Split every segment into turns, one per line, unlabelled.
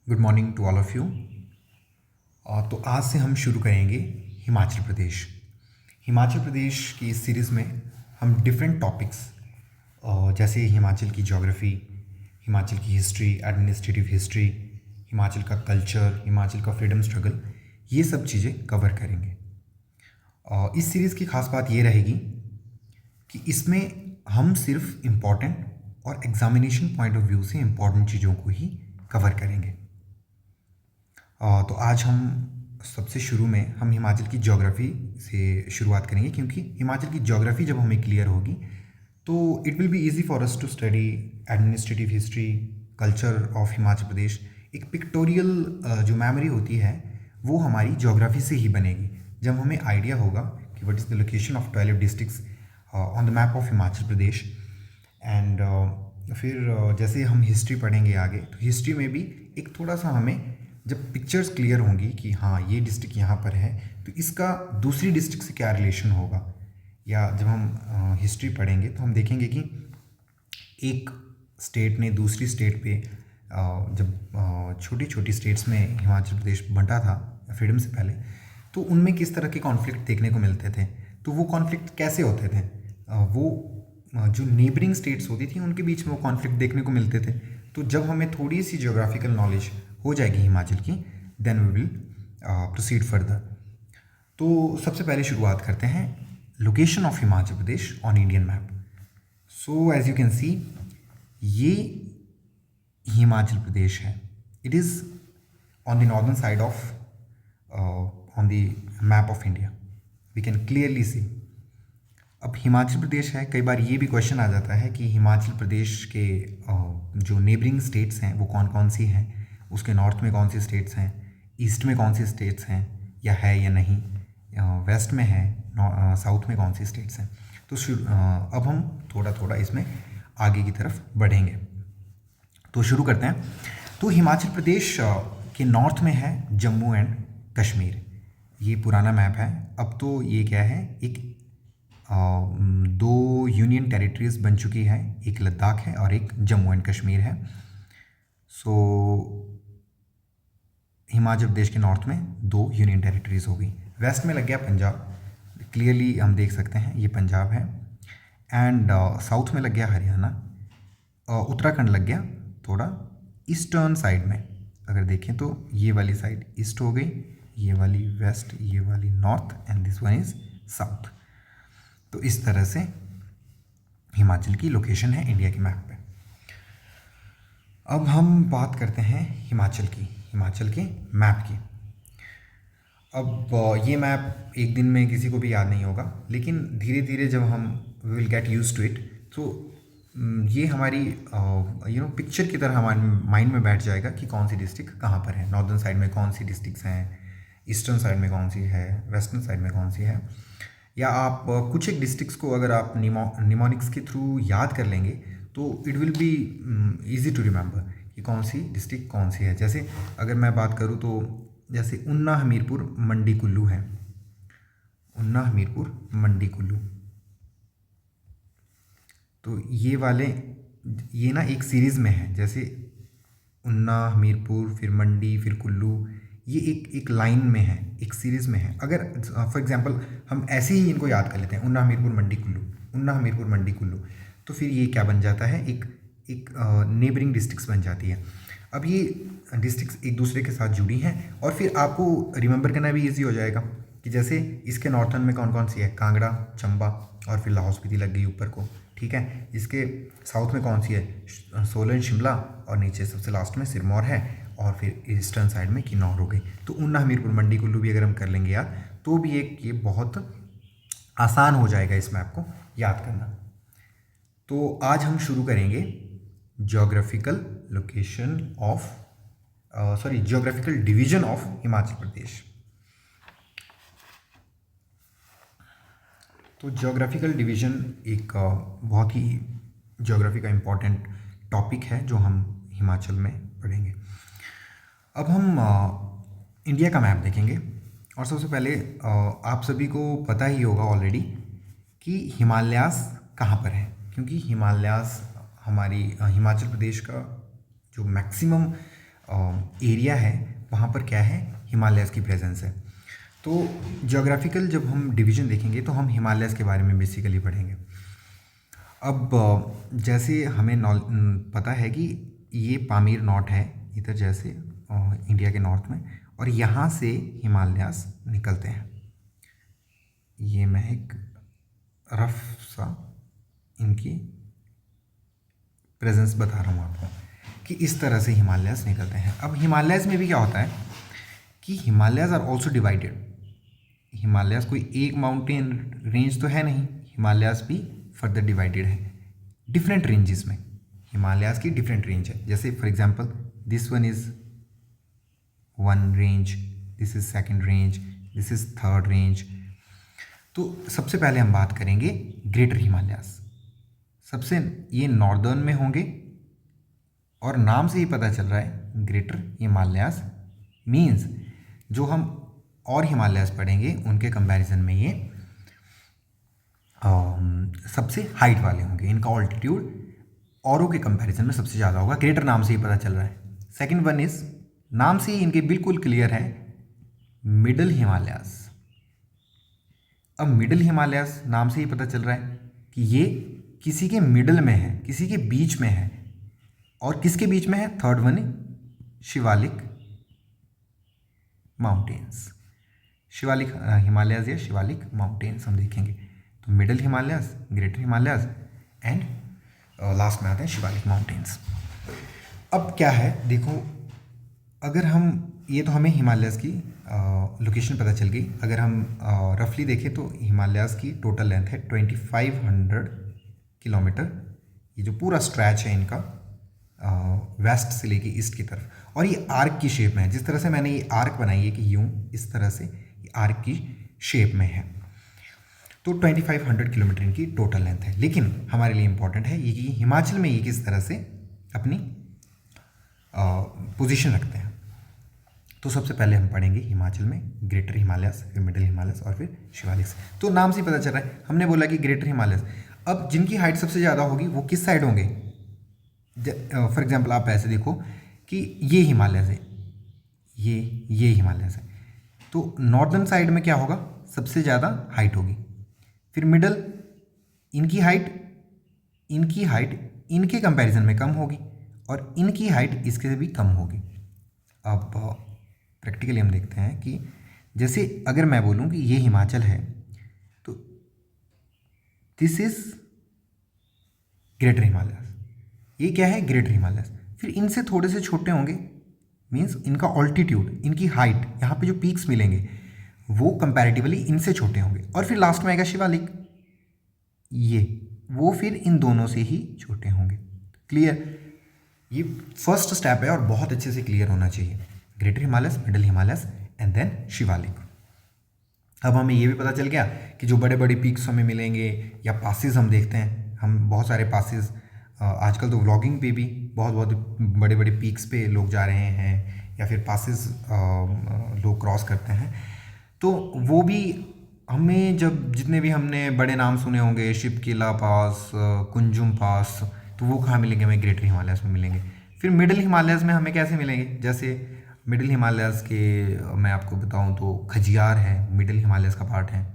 Good morning to all of you. तो आज से हम शुरू करेंगे हिमाचल प्रदेश। हिमाचल प्रदेश की इस सीरीज़ में हम डिफरेंट टॉपिक्स जैसे हिमाचल की ज्योग्राफी, हिमाचल की हिस्ट्री, एडमिनिस्ट्रेटिव हिस्ट्री, हिमाचल का कल्चर, हिमाचल का फ्रीडम स्ट्रगल, ये सब चीज़ें कवर करेंगे। इस सीरीज़ की ख़ास बात ये रहेगी कि इसमें हम सिर्फ इम्पॉर्टेंट और एग्ज़ामिनेशन पॉइंट ऑफ व्यू से इम्पॉर्टेंट चीज़ों को ही कवर करेंगे। तो आज हम सबसे शुरू में हम हिमाचल की ज्योग्राफी से शुरुआत करेंगे, क्योंकि हिमाचल की ज्योग्राफी जब हमें क्लियर होगी तो it will be easy for us to study administrative history, culture of Himachal Pradesh. एक पिक्टोरियल जो मेमोरी होती है वो हमारी ज्योग्राफी से ही बनेगी, जब हमें आइडिया होगा कि what is the location of 12 districts on the map of Himachal Pradesh. And फिर जैसे हम हिस्ट्री पढ़ेंगे आगे, तो हिस्ट्री में भी एक थोड़ा सा हमें जब पिक्चर्स क्लियर होंगी कि हाँ ये डिस्ट्रिक्ट यहाँ पर है तो इसका दूसरी डिस्ट्रिक्ट से क्या रिलेशन होगा, या जब हम हिस्ट्री पढ़ेंगे तो हम देखेंगे कि एक स्टेट ने दूसरी स्टेट पे जब छोटी छोटी स्टेट्स में हिमाचल प्रदेश बंटा था फ्रीडम से पहले, तो उनमें किस तरह के कॉन्फ्लिक्ट देखने को मिलते थे। तो वो कॉन्फ्लिक्ट कैसे होते थे, वो जो नेबरिंग स्टेट्स होती थी उनके बीच में वो कॉन्फ्लिक्ट देखने को मिलते थे। तो जब हमें थोड़ी सी ज्योग्राफिकल नॉलेज हो जाएगी हिमाचल की, then we will proceed further. तो सबसे पहले शुरुआत करते हैं location of Himachal Pradesh on Indian map. So as you can see, ये हिमाचल प्रदेश है। It is on the northern side of on the map of India, we can clearly see. अब हिमाचल प्रदेश है, कई बार ये भी क्वेश्चन आ जाता है कि हिमाचल प्रदेश के जो नेबरिंग स्टेट्स हैं वो कौन कौन सी हैं, उसके नॉर्थ में कौन सी स्टेट्स हैं, ईस्ट में कौन सी स्टेट्स हैं या है या नहीं, वेस्ट में है, साउथ में कौन सी स्टेट्स हैं। तो अब हम थोड़ा थोड़ा इसमें आगे की तरफ बढ़ेंगे। तो शुरू करते हैं। तो हिमाचल प्रदेश के नॉर्थ में है जम्मू एंड कश्मीर। ये पुराना मैप है, अब तो ये क्या है, एक दो यूनियन टेरिटरीज बन चुकी है, एक लद्दाख है और एक जम्मू एंड कश्मीर है। सो हिमाचल प्रदेश के नॉर्थ में दो यूनियन टेरिटरीज हो गई। वेस्ट में लग गया पंजाब, क्लियरली हम देख सकते हैं ये पंजाब है। एंड साउथ में लग गया हरियाणा, उत्तराखंड लग गया थोड़ा ईस्टर्न साइड में। अगर देखें तो ये वाली साइड ईस्ट हो गई, ये वाली वेस्ट, ये वाली north and this one is south. तो इस तरह से हिमाचल की लोकेशन है इंडिया के मैप पे। अब हम बात करते हैं हिमाचल की, हिमाचल के मैप की। अब ये मैप एक दिन में किसी को भी याद नहीं होगा, लेकिन धीरे धीरे जब हम will get use to it, तो ये हमारी पिक्चर की तरह हमारे माइंड में बैठ जाएगा कि कौन सी डिस्ट्रिक्ट कहाँ पर है, नॉर्दर्न साइड में कौन सी डिस्ट्रिक्ट्स हैं, ईस्टर्न साइड में कौन सी है, वेस्टर्न साइड में कौन सी है। या आप कुछ एक डिस्ट्रिक्ट्स को अगर आप निमोनिक्स के थ्रू याद कर लेंगे तो it will be easy to remember कि कौन सी डिस्ट्रिक्ट कौन सी है। जैसे अगर मैं बात करूँ तो जैसे ऊना, हमीरपुर, मंडी, कुल्लू है। ऊना, हमीरपुर, मंडी, कुल्लू, तो ये ना एक सीरीज़ में है। जैसे ऊना, हमीरपुर, फिर मंडी, फिर कुल्लू, ये एक लाइन में है, एक सीरीज़ में है। अगर फॉर एग्जांपल हम ऐसे ही इनको याद कर लेते हैं, ऊना, हमीरपुर, मंडी, कुल्लू, ऊना, हमीरपुर, मंडी, कुल्लू, तो फिर ये क्या बन जाता है, एक नेबरिंग डिस्ट्रिक्ट्स बन जाती है। अब ये डिस्ट्रिक्ट्स एक दूसरे के साथ जुड़ी हैं और फिर आपको रिमेंबर करना भी ईजी हो जाएगा कि जैसे इसके नॉर्थन में कौन कौन सी है, कांगड़ा, चंबा और फिर लाहौल स्पीति लग गई ऊपर को, ठीक है। इसके साउथ में कौन सी है, सोलन, शिमला और नीचे सबसे लास्ट में सिरमौर है, और फिर ईस्टर्न साइड में किन्नौर हो गई। तो ऊना, हमीरपुर, मंडी, कुल्लू भी अगर हम कर लेंगे याद, तो भी ये बहुत आसान हो जाएगा इस मैप को याद करना। तो आज हम शुरू करेंगे geographical location of geographical division of Himachal Pradesh. तो ज्योग्राफिकल डिवीजन एक बहुत ही ज्योग्राफी का इम्पॉर्टेंट टॉपिक है जो हम हिमाचल में पढ़ेंगे। अब हम इंडिया का मैप देखेंगे और सबसे पहले आप सभी को पता ही होगा ऑलरेडी कि हिमालयास कहाँ पर है, क्योंकि हिमालयास हमारी हिमाचल प्रदेश का जो मैक्सिमम एरिया है वहाँ पर क्या है, हिमालयस की प्रेजेंस है। तो ज्योग्राफिकल जब हम डिवीज़न देखेंगे तो हम हिमालयस के बारे में बेसिकली पढ़ेंगे। अब जैसे हमें पता है कि ये पामीर नॉट है इधर, जैसे इंडिया के नॉर्थ में, और यहाँ से हिमालयास निकलते हैं। ये मैं एक रफ सा इनकी प्रेजेंस बता रहा हूँ आपको कि इस तरह से हिमालयास निकलते हैं। अब हिमालयास में भी क्या होता है कि Himalayas are also divided. Himalayas कोई एक माउंटेन रेंज तो है नहीं, हिमालयास भी फर्दर डिवाइडेड है डिफरेंट रेंजेस में। हिमालयास की डिफरेंट रेंज है, जैसे for example this one is one range, this is second range, this is third range. तो सबसे पहले हम बात करेंगे ग्रेटर हिमालयास। सबसे ये नॉर्दर्न में होंगे और नाम से ही पता चल रहा है ग्रेटर हिमालयास मीन्स जो हम और हिमालयास पढ़ेंगे उनके कंपैरिजन में ये सबसे हाइट वाले होंगे। इनका ऑल्टीट्यूड औरों के कंपैरिजन में सबसे ज़्यादा होगा, ग्रेटर नाम से ही पता चल रहा है। सेकंड वन इज, नाम से ही इनके बिल्कुल क्लियर है, मिडल हिमालयास। अब मिडल हिमालयास नाम से ही पता चल रहा है कि ये किसी के मिडल में है, किसी के बीच में है। और किसके बीच में है? Third one Shivalik mountains, Shivalik Himalayas या शिवालिक माउंटेन्स हम देखेंगे। तो middle Himalayas, greater Himalayas and last में आते हैं शिवालिक माउंटेन्स। अब क्या है देखो, अगर हम ये तो हमें हिमालयाज की लोकेशन पता चल गई। अगर हम रफली देखें तो हिमालयाज की टोटल लेंथ है 2500 किलोमीटर। ये जो पूरा स्ट्रैच है इनका वेस्ट से लेके ईस्ट की तरफ, और ये आर्क की शेप में है। जिस तरह से मैंने ये आर्क बनाई है कि यूं इस तरह से ये आर्क की शेप में है। तो 2500 किलोमीटर इनकी टोटल लेंथ है। लेकिन हमारे लिए इम्पॉर्टेंट है ये कि हिमाचल में ये किस तरह से अपनी पोजीशन रखते हैं। तो सबसे पहले हम पढ़ेंगे हिमाचल में ग्रेटर हिमालयास, फिर मिडिल हिमालयास और फिर शिवालिक। तो नाम से ही पता चल रहा है, हमने बोला कि ग्रेटर हिमालयास। अब जिनकी हाइट सबसे ज़्यादा होगी वो किस साइड होंगे? फॉर एग्जांपल आप ऐसे देखो कि ये हिमालयास है, ये हिमालयास है। तो नॉर्दर्न साइड में क्या होगा? सबसे ज़्यादा हाइट होगी। फिर मिडल, इनकी हाइट इनके कंपैरिजन में कम होगी, और इनकी हाइट इसके से भी कम होगी। अब प्रैक्टिकली हम देखते हैं कि जैसे अगर मैं बोलूं कि ये हिमाचल है तो दिस इज ग्रेटर हिमालयास। ये क्या है? ग्रेटर हिमालयास। फिर इनसे थोड़े से छोटे होंगे, मीन्स इनका ऑल्टीट्यूड, इनकी हाइट, यहाँ पे जो पीक्स मिलेंगे वो कंपैरेटिवली इनसे छोटे होंगे। और फिर लास्ट में आएगा शिवालिक, ये वो फिर इन दोनों से ही छोटे होंगे। क्लियर? ये फर्स्ट स्टेप है और बहुत अच्छे से क्लियर होना चाहिए। Greater Himalayas, middle Himalayas and then Shivalik. अब हमें ये भी पता चल गया कि जो बड़े बड़े पीक्स हमें मिलेंगे या पासेस हम देखते हैं, हम बहुत सारे पासेस आजकल तो व्लॉगिंग पे भी बहुत बहुत बड़े बड़े पीक्स पे लोग जा रहे हैं या फिर पासेस लोग क्रॉस करते हैं। तो वो भी हमें, जब जितने भी हमने बड़े नाम सुने होंगे, शिपकिला पास, कुंजुम पास, तो वो कहाँ मिलेंगे? हमें ग्रेटर हिमालयास में मिलेंगे। फिर मिडिल हिमालयास में हमें कैसे मिलेंगे? जैसे मिडिल हिमालयास के मैं आपको बताऊं तो खजियार है, मिडिल हिमालयास का पार्ट है।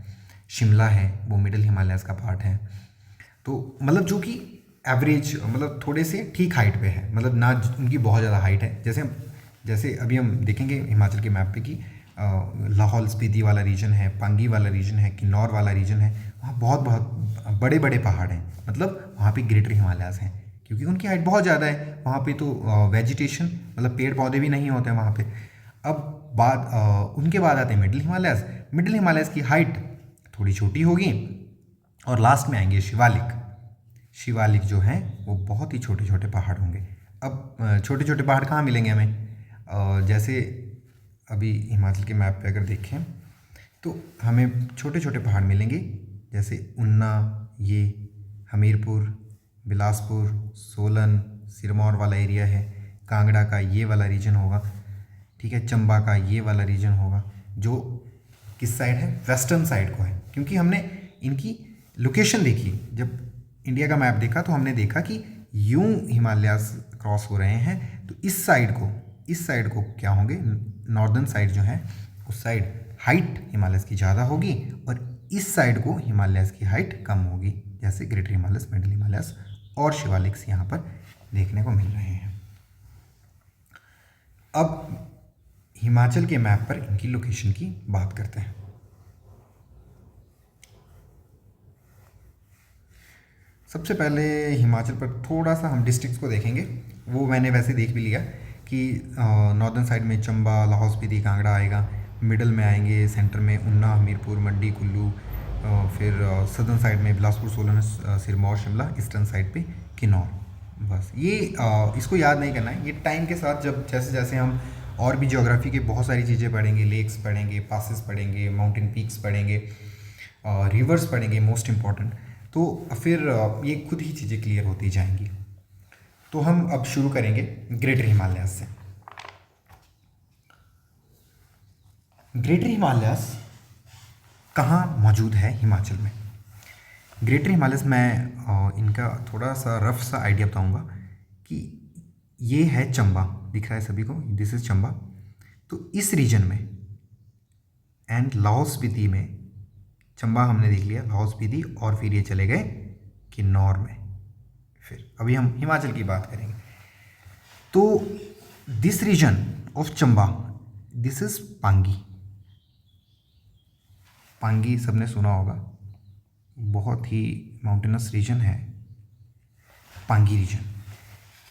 शिमला है, वो मिडिल हिमालयास का पार्ट है। तो मतलब जो कि एवरेज, मतलब थोड़े से ठीक हाइट पे है, मतलब ना उनकी बहुत ज़्यादा हाइट है। जैसे अभी हम देखेंगे हिमाचल के मैप पे कि लाहौल स्पीति वाला रीजन है, पांगी वाला रीजन है, किन्नौर वाला रीजन है, वहाँ बहुत बहुत बड़े बड़े पहाड़ हैं, मतलब वहाँ पे ग्रेटर हिमालयास हैं क्योंकि उनकी हाइट बहुत ज़्यादा है। वहाँ पे तो वेजिटेशन, मतलब पेड़ पौधे भी नहीं होते हैं वहाँ पे। अब उनके बाद आते हैं मिडिल हिमालयास। मिडिल हिमालयास की हाइट थोड़ी छोटी होगी, और लास्ट में आएंगे शिवालिक। शिवालिक जो हैं वो बहुत ही छोटे छोटे पहाड़ होंगे। अब छोटे छोटे पहाड़ कहाँ मिलेंगे हमें? जैसे अभी हिमाचल के मैप पे अगर देखें तो हमें छोटे छोटे पहाड़ मिलेंगे, जैसे उन्ना, ये हमीरपुर, बिलासपुर, सोलन, सिरमौर वाला एरिया है। कांगड़ा का ये वाला रीजन होगा, ठीक है। चंबा का ये वाला रीजन होगा, जो किस साइड है? वेस्टर्न साइड को है। क्योंकि हमने इनकी लोकेशन देखी, जब इंडिया का मैप देखा तो हमने देखा कि यूं हिमालयास क्रॉस हो रहे हैं, तो इस इस साइड को क्या होंगे, नॉर्दर्न साइड जो है उस साइड हाइट हिमालयस की ज़्यादा होगी और इस साइड को हिमालयस की हाइट कम होगी, जैसे ग्रेटर हिमालयस, मिडिल हिमालयस और शिवालिक्स यहाँ पर देखने को मिल रहे हैं। अब हिमाचल के मैप पर इनकी लोकेशन की बात करते हैं। सबसे पहले हिमाचल पर थोड़ा सा हम डिस्ट्रिक्ट्स को देखेंगे, वो मैंने वैसे देख भी लिया कि नॉर्दर्न साइड में चंबा, लाहौल स्पीति, कांगड़ा आएगा, मिडल में आएंगे, सेंटर में ऊना, हमीरपुर, मंडी, कुल्लू, फिर सदर्न साइड में बिलासपुर, सोलन, सिरमौर, शिमला, ईस्टर्न साइड पे किन्नौर। बस ये इसको याद नहीं करना है, ये टाइम के साथ जब जैसे जैसे हम और भी ज्योग्राफी के बहुत सारी चीज़ें पढ़ेंगे, लेक्स पढ़ेंगे, पासेस पढ़ेंगे, माउंटेन पीक्स पढ़ेंगे, रिवर्स पढ़ेंगे मोस्ट इम्पॉर्टेंट, तो फिर ये खुद ही चीज़ें क्लियर होती जाएंगी। तो हम अब शुरू करेंगे ग्रेटर हिमालयस से। ग्रेटर हिमालयस कहाँ मौजूद है हिमाचल में? ग्रेटर हिमालयस मैं इनका थोड़ा सा रफ सा आइडिया बताऊंगा कि ये है चंबा, दिख रहा है सभी को, दिस इज चंबा। तो इस रीजन में एंड लाहौल स्पीति में, चंबा हमने देख लिया, लाहौल स्पीति, और फिर ये चले गए किन्नौर में। फिर अभी हम हिमाचल की बात करेंगे। तो this region of Chamba, this is Pangi. Pangi सबने सुना होगा, बहुत ही माउंटेनस रीजन है पांगी रीजन।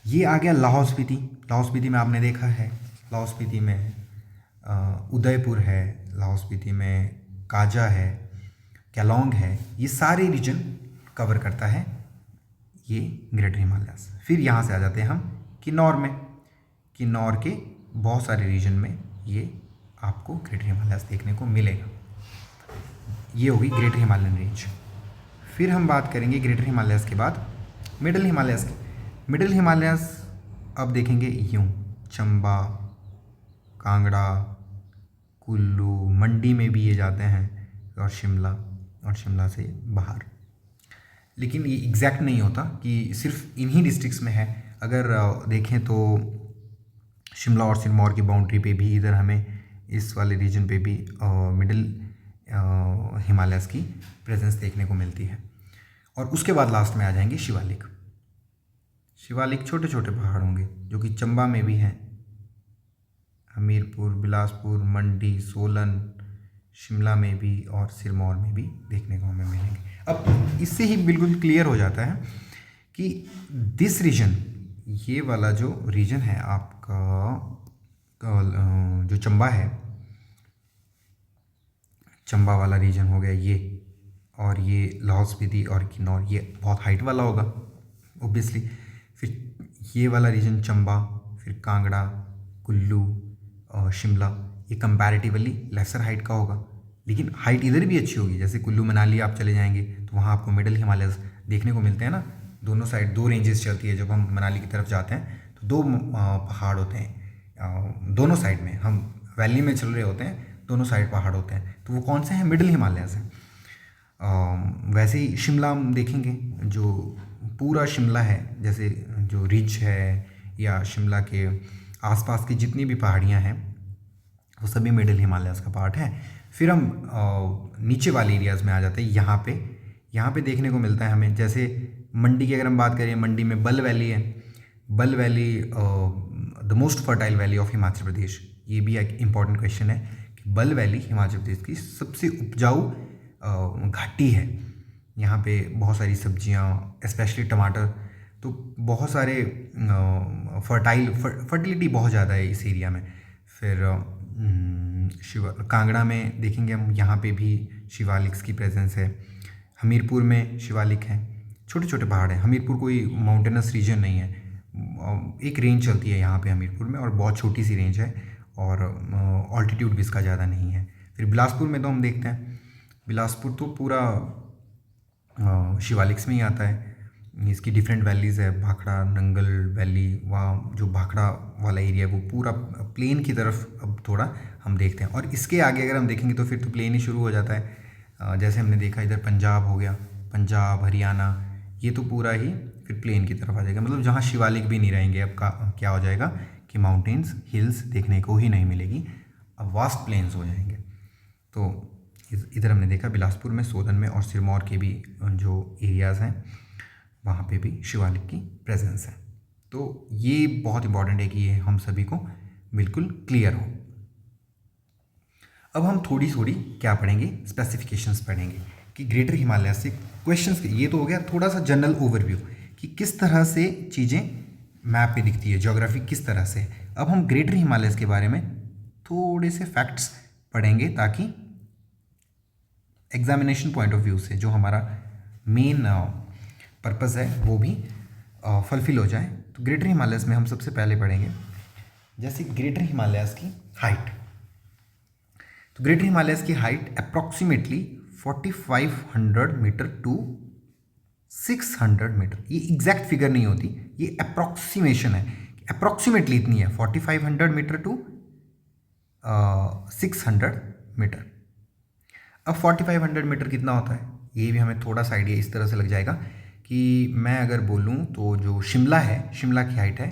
ये आ गया लाहौल स्पीति। लाहौल स्पीति में आपने देखा है, लाहौल स्पीति में उदयपुर है, लाहौल स्पीति में काजा है, केलोंग है, ये सारे रीजन कवर करता है ये ग्रेटर हिमालयस। फिर यहाँ से आ जाते हैं हम किन्नौर में। किन्नौर के बहुत सारे रीजन में ये आपको ग्रेटर हिमालयस देखने को मिलेगा। ये होगी ग्रेटर हिमालयन रेंज। फिर हम बात करेंगे ग्रेटर हिमालयस के बाद मिडिल हिमालयस की। मिडिल हिमालयस अब देखेंगे यूँ, चंबा, कांगड़ा, कुल्लू, मंडी में भी ये जाते हैं, और शिमला से बाहर। लेकिन ये एग्जैक्ट नहीं होता कि सिर्फ इन्हीं डिस्ट्रिक्ट्स में है। अगर देखें तो शिमला और सिरमौर की बाउंड्री पे भी इधर हमें इस वाले रीजन पे भी मिडिल हिमालयस की प्रेजेंस देखने को मिलती है। और उसके बाद लास्ट में आ जाएंगे शिवालिक। शिवालिक छोटे छोटे पहाड़ होंगे जो कि चंबा में भी हैं, हमीरपुर, बिलासपुर, मंडी, सोलन, शिमला में भी और सिरमौर में भी देखने को हमें मिलेंगे। अब इससे ही बिल्कुल क्लियर हो जाता है कि दिस रीजन, ये वाला जो रीजन है आपका जो चंबा है, चंबा वाला रीजन हो गया ये, और ये लाहौल स्पीति और किन्नौर, ये बहुत हाइट वाला होगा ओब्वियसली। फिर ये वाला रीजन चंबा, फिर कांगड़ा, कुल्लू और शिमला, ये कंपैरेटिवली लेसर हाइट का होगा, लेकिन हाइट इधर भी अच्छी होगी। जैसे कुल्लू मनाली आप चले जाएंगे तो वहाँ आपको मिडिल हिमालयस देखने को मिलते हैं ना, दोनों साइड दो रेंजेस चलती है। जब हम मनाली की तरफ जाते हैं तो दो पहाड़ होते हैं दोनों साइड में, हम वैली में चल रहे होते हैं, दोनों साइड पहाड़ होते हैं, तो वो कौन से हैं? मिडिल हिमालयस हैं। वैसे ही शिमला हम देखेंगे, जो पूरा शिमला है, जैसे जो रिज है या शिमला के आसपास की जितनी भी पहाड़ियाँ हैं वो सभी मिडिल हिमालयस का पार्ट है। फिर हम नीचे वाले एरियाज़ में आ जाते हैं। यहाँ पे देखने को मिलता है हमें, जैसे मंडी की अगर हम बात करें, मंडी में बल वैली है। Balh valley the most fertile valley of Himachal Pradesh. ये भी एक इम्पॉर्टेंट क्वेश्चन है कि बल वैली हिमाचल प्रदेश की सबसे उपजाऊ घाटी है। यहाँ पे बहुत सारी सब्जियाँ, स्पेशली टमाटर, तो बहुत सारे फर्टिलिटी बहुत ज़्यादा है इस एरिया में। फिर कांगड़ा में देखेंगे हम, यहाँ पे भी शिवालिक्स की प्रेजेंस है। हमीरपुर में शिवालिक हैं, छोटे छोटे पहाड़ हैं। हमीरपुर कोई माउंटेनस रीजन नहीं है, एक रेंज चलती है यहाँ पे हमीरपुर में, और बहुत छोटी सी रेंज है, और ऑल्टीट्यूड भी इसका ज़्यादा नहीं है। फिर बिलासपुर में तो हम देखते हैं, बिलासपुर तो पूरा शिवालिक्स में ही आता है। इसकी डिफरेंट वैलीज़ है, भाखड़ा, नंगल वैली, वहाँ जो भाखड़ा वाला एरिया है वो पूरा प्लेन की तरफ अब थोड़ा हम देखते हैं। और इसके आगे अगर हम देखेंगे तो फिर तो प्लेन ही शुरू हो जाता है। जैसे हमने देखा इधर पंजाब हो गया, पंजाब, हरियाणा, ये तो पूरा ही फिर प्लेन की तरफ आ जाएगा। मतलब जहाँ शिवालिक भी नहीं रहेंगे, अब क्या हो जाएगा कि माउंटेन्स हिल्स देखने को ही नहीं मिलेगी, अब वास्ट प्लेन्स हो जाएंगे। तो इधर हमने देखा बिलासपुर में, सोलन में और सिरमौर के भी जो एरियाज़ हैं वहाँ पे भी शिवालिक की प्रेजेंस है। तो ये बहुत इंपॉर्टेंट है कि ये हम सभी को बिल्कुल क्लियर हो। अब हम थोड़ी थोड़ी क्या पढ़ेंगे, स्पेसिफिकेशंस पढ़ेंगे कि ग्रेटर हिमालय से क्वेश्चंस, ये तो हो गया थोड़ा सा जनरल ओवरव्यू कि किस तरह से चीज़ें मैप पे दिखती है, ज्योग्राफी किस तरह से। अब हम ग्रेटर हिमालयस के बारे में थोड़े से फैक्ट्स पढ़ेंगे ताकि एग्जामिनेशन पॉइंट ऑफ व्यू से जो हमारा मेन पर्पस है वो भी फुलफिल हो जाए। तो ग्रेटर हिमालयस में हम सबसे पहले पढ़ेंगे जैसे ग्रेटर हिमालयस की हाइट। तो ग्रेटर हिमालयस की height approximately 4500 metre to 600 metre, ये एग्जैक्ट फिगर नहीं होती, ये अप्रॉक्सीमेशन है, अप्रॉक्सीमेटली इतनी है 4500 मीटर टू 600 मीटर। अब 4500 मीटर कितना होता है ये भी हमें थोड़ा सा आइडिया इस तरह से लग जाएगा कि मैं अगर बोलूँ तो जो शिमला है, शिमला की हाइट है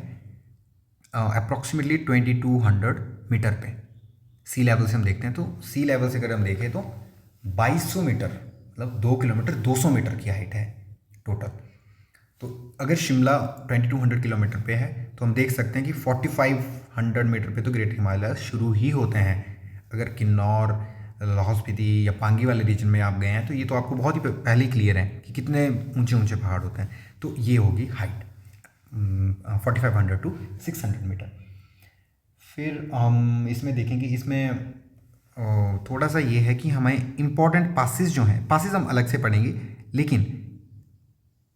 अप्रॉक्सीमेटली 2200 मीटर पे सी लेवल से हम देखते हैं। तो सी लेवल से अगर हम देखें तो 2200 मीटर, मतलब 2 किलोमीटर 200 मीटर की हाइट है टोटल। तो अगर शिमला 2200 किलोमीटर पे है तो हम देख सकते हैं कि 4500 मीटर पे तो ग्रेटर हिमालय शुरू ही होते हैं। अगर किन्नौर, लाहौल स्पीति या पांगी वाले रीजन में आप गए हैं तो ये तो आपको बहुत ही पहले ही क्लियर है कि कितने ऊंचे ऊंचे पहाड़ होते हैं। तो ये होगी हाइट 4500 टू 600 मीटर। फिर हम इसमें देखेंगे, इसमें थोड़ा सा ये है कि हमें इम्पॉर्टेंट पासिस जो हैं, पासिस हम अलग से पढ़ेंगे, लेकिन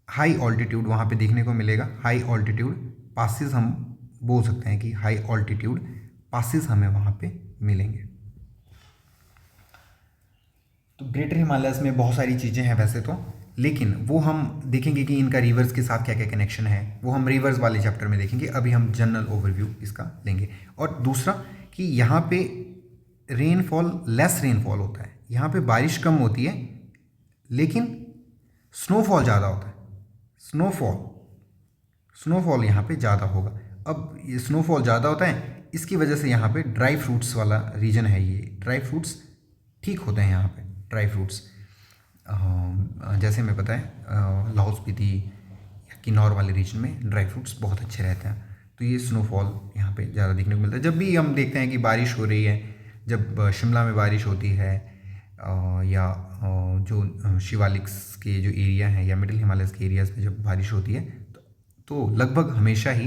हाई ऑल्टीट्यूड वहाँ पे देखने को मिलेगा। हाई ऑल्टीट्यूड पासिस हम बोल सकते हैं कि हाई ऑल्टीट्यूड पासिस हमें वहाँ पे मिलेंगे। तो ग्रेटर हिमालयस में बहुत सारी चीज़ें हैं वैसे तो, लेकिन वो हम देखेंगे कि इनका रिवर्स के साथ क्या क्या कनेक्शन है, वो हम रिवर्स वाले चैप्टर में देखेंगे। अभी हम जनरल ओवरव्यू इसका लेंगे। और दूसरा कि यहाँ पे रेनफॉल, लेस रेनफॉल होता है, यहाँ पे बारिश कम होती है लेकिन स्नोफॉल ज़्यादा होता है। स्नोफॉल यहाँ पे ज़्यादा होगा। अब ये स्नोफॉल ज़्यादा होता है, इसकी वजह से यहाँ पे ड्राई फ्रूट्स वाला रीजन है, ये ड्राई फ्रूट्स ठीक होते हैं यहाँ पे। ड्राई फ्रूट्स जैसे हमें पता है लाहौल स्पीति या किन्नौर वाले रीजन में ड्राई फ्रूट्स बहुत अच्छे रहते हैं। तो ये स्नोफॉल यहाँ पे ज़्यादा देखने को मिलता है। जब भी हम देखते हैं कि बारिश हो रही है, जब शिमला में बारिश होती है या जो शिवालिक्स के जो एरिया हैं या मिडिल हिमालयस के एरियाज़ में जब बारिश होती है तो लगभग हमेशा ही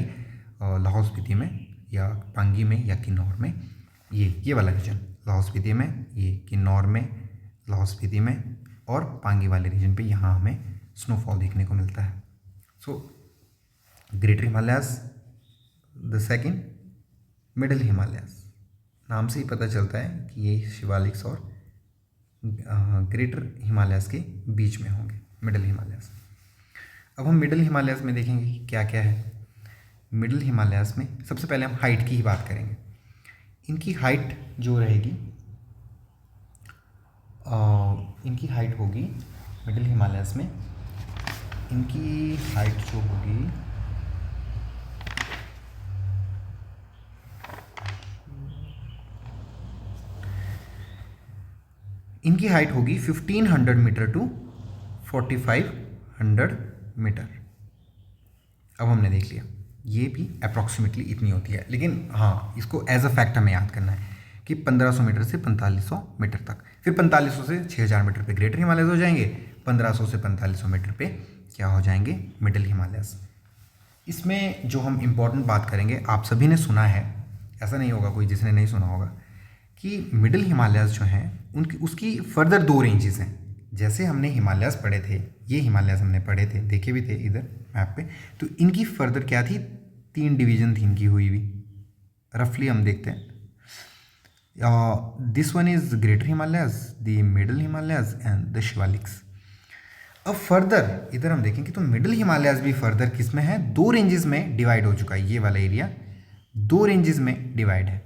लाहौल स्पीति में या पांगी में या किन्नौर में ये वाला रीजन, लाहौल स्पीति में, ये किन्नौर में, लाहौल स्पीति में और पांगी वाले रीजन पे यहाँ हमें स्नोफॉल देखने को मिलता है। So greater Himalayas, the second middle Himalayas, नाम से ही पता चलता है कि ये शिवालिक्स और ग्रेटर हिमालयस के बीच में होंगे, मिडिल हिमालयस। अब हम मिडिल हिमालयस में देखेंगे कि क्या क्या है। मिडिल हिमालयस में सबसे पहले हम हाइट की ही बात करेंगे। इनकी हाइट जो रहेगी, इनकी हाइट होगी मिडिल हिमालयस में, इनकी हाइट जो होगी इनकी हाइट होगी 1500 मीटर टू 4500 मीटर। अब हमने देख लिया ये भी अप्रॉक्सीमेटली इतनी होती है, लेकिन हाँ इसको एज अ फैक्ट हमें याद करना है कि 1500 मीटर से 4500 मीटर तक, फिर 4500 से 6000 मीटर पे ग्रेटर हिमालयस हो जाएंगे, 1500 से 4500 मीटर पे क्या हो जाएंगे, मिडिल हिमालयस। इसमें जो हम इम्पोर्टेंट बात करेंगे, आप सभी ने सुना है, ऐसा नहीं होगा कोई जिसने नहीं सुना होगा, कि मिडिल हिमालयस जो हैं उनकी उसकी फर्दर 2 रेंजेस हैं। जैसे हमने हिमालयस पढ़े थे, ये हिमालयस हमने पढ़े थे, देखे भी थे इधर मैप पे, तो इनकी फर्दर क्या थी, 3 डिवीजन थी इनकी हुई हुई। रफली हम देखते हैं, this one is greater Himalayas, the middle Himalayas and the Shivaliks. अब फर्दर इधर हम देखेंगे तो मिडिल हिमालयस भी फर्दर किस में है, 2 रेंजेस में डिवाइड हो चुका है। ये वाला एरिया 2 रेंजेस में डिवाइड है।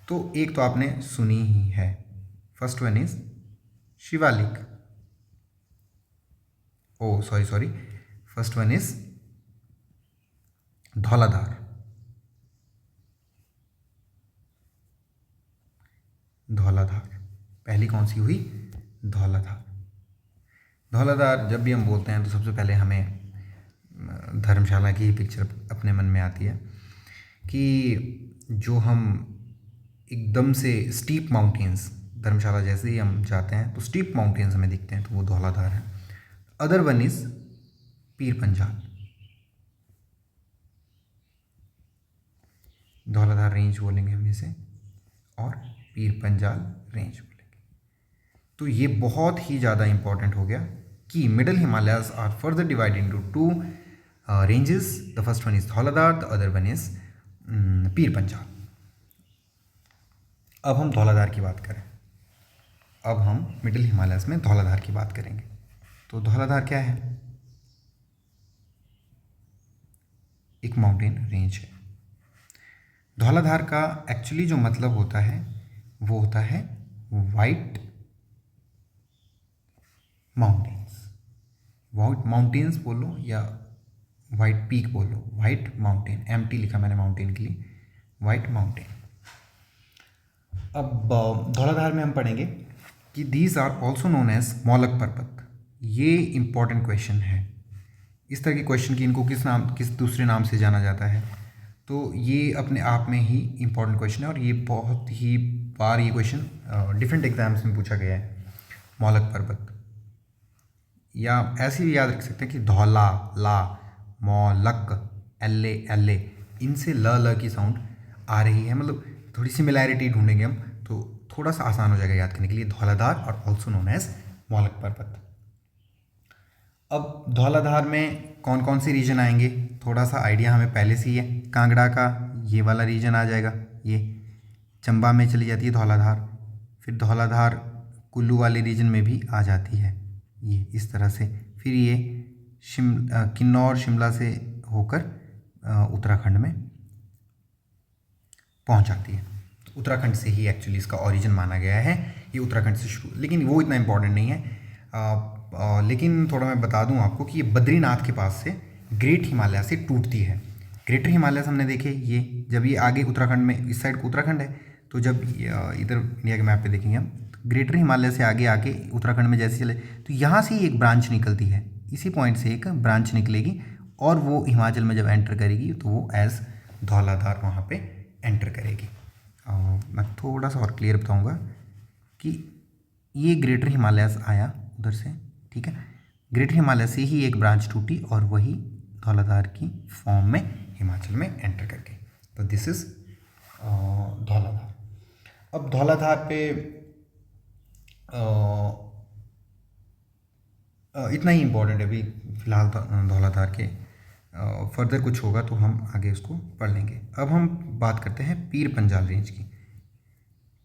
तो एक तो आपने सुनी ही है, first one is Shivalik, oh sorry, first one is Dhauladhar, Dhauladhar. पहली कौन सी हुई? धौलाधार। धौलाधार जब भी हम बोलते हैं तो सबसे पहले हमें धर्मशाला की ही पिक्चर अपने मन में आती है कि जो हम एकदम से स्टीप माउंटेन्स, धर्मशाला जैसे ही हम जाते हैं तो स्टीप माउंटेन्स हमें दिखते हैं, तो वो धौलाधार है। Other one is Pir Panjal. Dhauladhar range बोलेंगे हम इसे, और पीर पंजाल रेंज बोलेंगे। तो ये बहुत ही ज़्यादा इंपॉर्टेंट हो गया कि middle Himalayas are further divided into two ranges. The first one is Dhauladhar, the other one is Pir Panjal. अब हम धौलाधार की बात करें, अब हम मिडिल हिमालयस में धौलाधार की बात करेंगे। तो धौलाधार क्या है? एक माउंटेन रेंज है। धौलाधार का एक्चुअली जो मतलब होता है वो होता है वाइट माउंटेन्स। वाइट माउंटेन्स बोलो या वाइट पीक बोलो, वाइट माउंटेन, एमटी लिखा मैंने माउंटेन के लिए, वाइट माउंटेन। अब धौलाधार में हम पढ़ेंगे कि these are also known as मौलक पर्वत। ये इंपॉर्टेंट क्वेश्चन है। इस तरह के क्वेश्चन की इनको किस दूसरे नाम से जाना जाता है, तो ये अपने आप में ही इंपॉर्टेंट क्वेश्चन है और ये बहुत ही बार ये क्वेश्चन डिफरेंट एग्जाम्स में पूछा गया है। मौलक पर्वत, या ऐसे भी याद रख सकते हैं कि धौला, ला, मौलक, एल्ले, एल्ले, इनसे ल की साउंड आ रही है, मतलब थोड़ी सिमिलैरिटी ढूंढेंगे हम तो थोड़ा सा आसान हो जाएगा याद करने के लिए। धौलाधार और ऑल्सो नोन एज मौलक पर्वत। अब धौलाधार में कौन कौन से रीजन आएंगे, थोड़ा सा आइडिया हमें पहले से ही है। कांगड़ा का ये वाला रीजन आ जाएगा, ये चंबा में चली जाती है धौलाधार। फिर धौलाधार कुल्लू वाले रीजन में भी आ जाती है, ये इस तरह से। फिर ये किन्नौर, शिमला से होकर उत्तराखंड में पहुंच जाती है। तो उत्तराखंड से ही एक्चुअली इसका ओरिजिन माना गया है, ये उत्तराखंड से शुरू, लेकिन वो इतना इम्पोर्टेंट नहीं है। लेकिन थोड़ा मैं बता दूं आपको कि ये बद्रीनाथ के पास से ग्रेट हिमालय से टूटती है। ग्रेटर हिमालय हमने देखे, ये जब ये आगे उत्तराखंड में, इस साइड को उत्तराखंड है, तो जब इधर इंडिया के मैप पे देखेंगे हम, तो ग्रेटर हिमालय से आगे आके उत्तराखंड में जैसे चले तो यहाँ से ही एक ब्रांच निकलती है, इसी पॉइंट से एक ब्रांच निकलेगी और वो हिमाचल में जब एंटर करेगी तो वो एज धौलाधार वहाँ पे एंटर करेगी। मैं थोड़ा सा और क्लियर बताऊँगा कि ये ग्रेटर हिमालयस आया उधर से, ठीक है, ग्रेटर हिमालय से ही एक ब्रांच टूटी और वही धौलाधार की फॉर्म में हिमाचल में एंटर कर गई। तो दिस इज धौलाधार। अब धौलाधार पे इतना ही इम्पोर्टेंट है अभी फ़िलहाल धौलाधार के। फर्दर कुछ होगा तो हम आगे उसको पढ़ लेंगे। अब हम बात करते हैं पीर पंजाल रेंज की।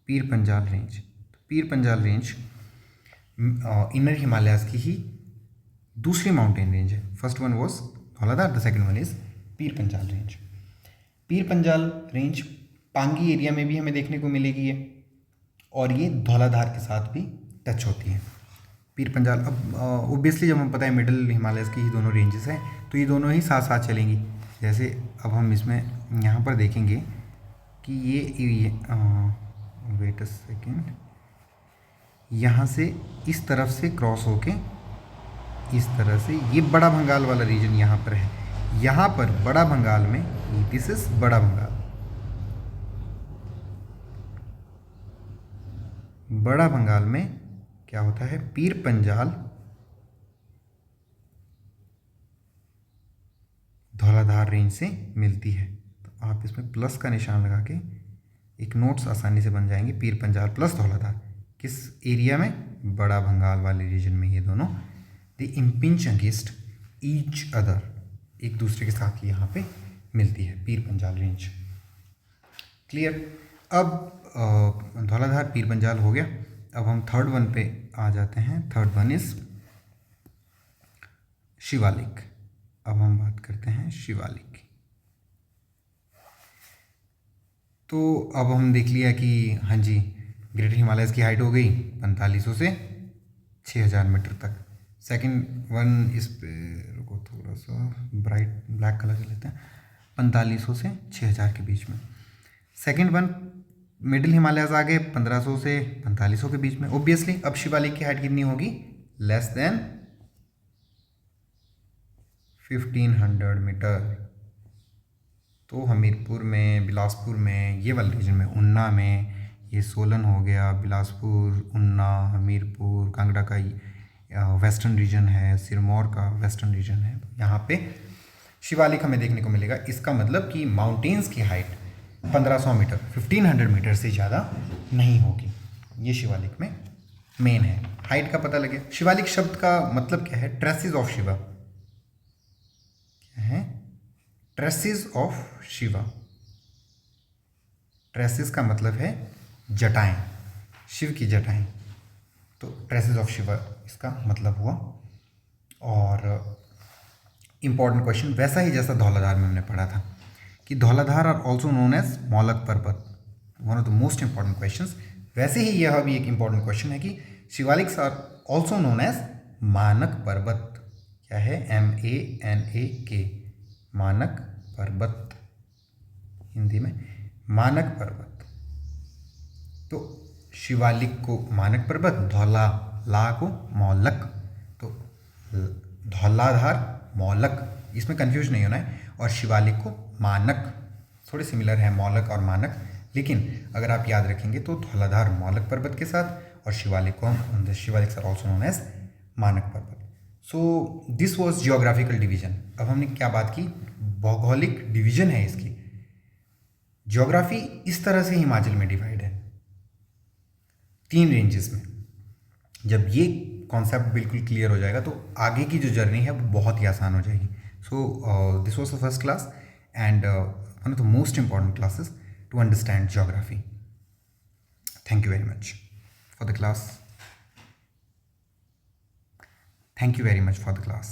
Pir Panjal range, Pir Panjal range inner Himalayas की ही दूसरी माउंटेन रेंज है। First one was Dhauladhar, the second one is Pir Panjal range. Pir Panjal range Pangi area में भी हमें देखने को मिलेगी है और ये धौलाधार के साथ भी टच होती है। पीर पंजाल, अब ओबियसली जब हम पता है मिडिल हिमालयस की ही दोनों रेंजेस हैं तो ये दोनों ही साथ साथ चलेंगी। जैसे अब हम इसमें यहाँ पर देखेंगे कि ये वेट अ सेकेंड, यहाँ से इस तरफ से क्रॉस होके इस तरह से ये बड़ा भंगाल वाला रीजन यहाँ पर है। यहाँ पर बड़ा भंगाल में, दिस इज बड़ा भंगाल, बड़ा भंगाल में क्या होता है, पीर पंजाल धौलाधार रेंज से मिलती है। तो आप इसमें प्लस का निशान लगा के एक नोट्स आसानी से बन जाएंगे। पीर पंजाल प्लस धौलाधार किस एरिया में, बड़ा भंगाल वाले रीजन में ये दोनों द इम्पिंच अगेंस्ट ईच अदर, एक दूसरे के साथ यहाँ पे मिलती है पीर पंजाल रेंज। क्लियर। अब धौलाधार पीर पंजाल हो गया। अब हम थर्ड वन पे आ जाते हैं। Third one is Shivalik. अब हम बात करते हैं शिवालिक की। तो अब हम देख लिया कि हाँ जी, ग्रेटर हिमालयस की हाइट हो गई 4500 से 6000 मीटर तक। सेकंड वन इस पे रुको, थोड़ा सा ब्राइट ब्लैक कलर कर लेते हैं, 4500 से 6000 के बीच में। सेकंड वन मिडिल हिमालयाज आ गए 1500 से 4500 के बीच में। ऑब्वियसली अब शिवालिक की हाइट कितनी होगी, लेस देन 1500 मीटर। तो हमीरपुर में, बिलासपुर में, ये वाले रीजन में, उन्ना में, ये सोलन हो गया, बिलासपुर, उन्ना, हमीरपुर, कांगड़ा का वेस्टर्न रीजन है, सिरमौर का वेस्टर्न रीजन है, यहाँ पे शिवालिक हमें देखने को मिलेगा। इसका मतलब कि माउंटेन्स की हाइट 1500 मीटर, 1500 मीटर से ज़्यादा नहीं होगी। ये शिवालिक में मेन है। हाइट का पता लगे। शिवालिक शब्द का मतलब क्या है, ट्रेसिस ऑफ शिवा। क्या है, ट्रेसिस ऑफ शिवा। ट्रेसिस का मतलब है जटाएं, शिव की जटाएं, तो ट्रेसिस ऑफ शिवा इसका मतलब हुआ। और इम्पॉर्टेंट क्वेश्चन वैसा ही जैसा धौलाधार में हमने पढ़ा था कि Dhauladhar are also known as मौलक पर्वत, one of the most important questions. वैसे ही यह भी एक इंपॉर्टेंट क्वेश्चन है कि Shivaliks are also known as मानक पर्वत। क्या है, MANAK, मानक पर्वत, हिंदी में मानक पर्वत। तो शिवालिक को मानक पर्वत, धौला ला को मौलक, तो धौलाधार मौलक, इसमें कंफ्यूज नहीं होना है। और शिवालिक को मानक, थोड़े सिमिलर है मौलक और मानक, लेकिन अगर आप याद रखेंगे तो धौलाधार मौलक पर्वत के साथ, और शिवालिक को, Shivalik are also known as मानक Parvat. So this was geographical division. अब हमने क्या बात की, भौगोलिक डिवीजन है इसकी। ज्योग्राफी इस तरह से हिमाचल में डिवाइड है 3 रेंजेस में। जब ये कॉन्सेप्ट बिल्कुल क्लियर हो जाएगा तो आगे की जो जर्नी है वो बहुत ही आसान हो जाएगी। So this was the first class and one of the most important classes to understand geography. Thank you very much for the class. Thank you very much for the class.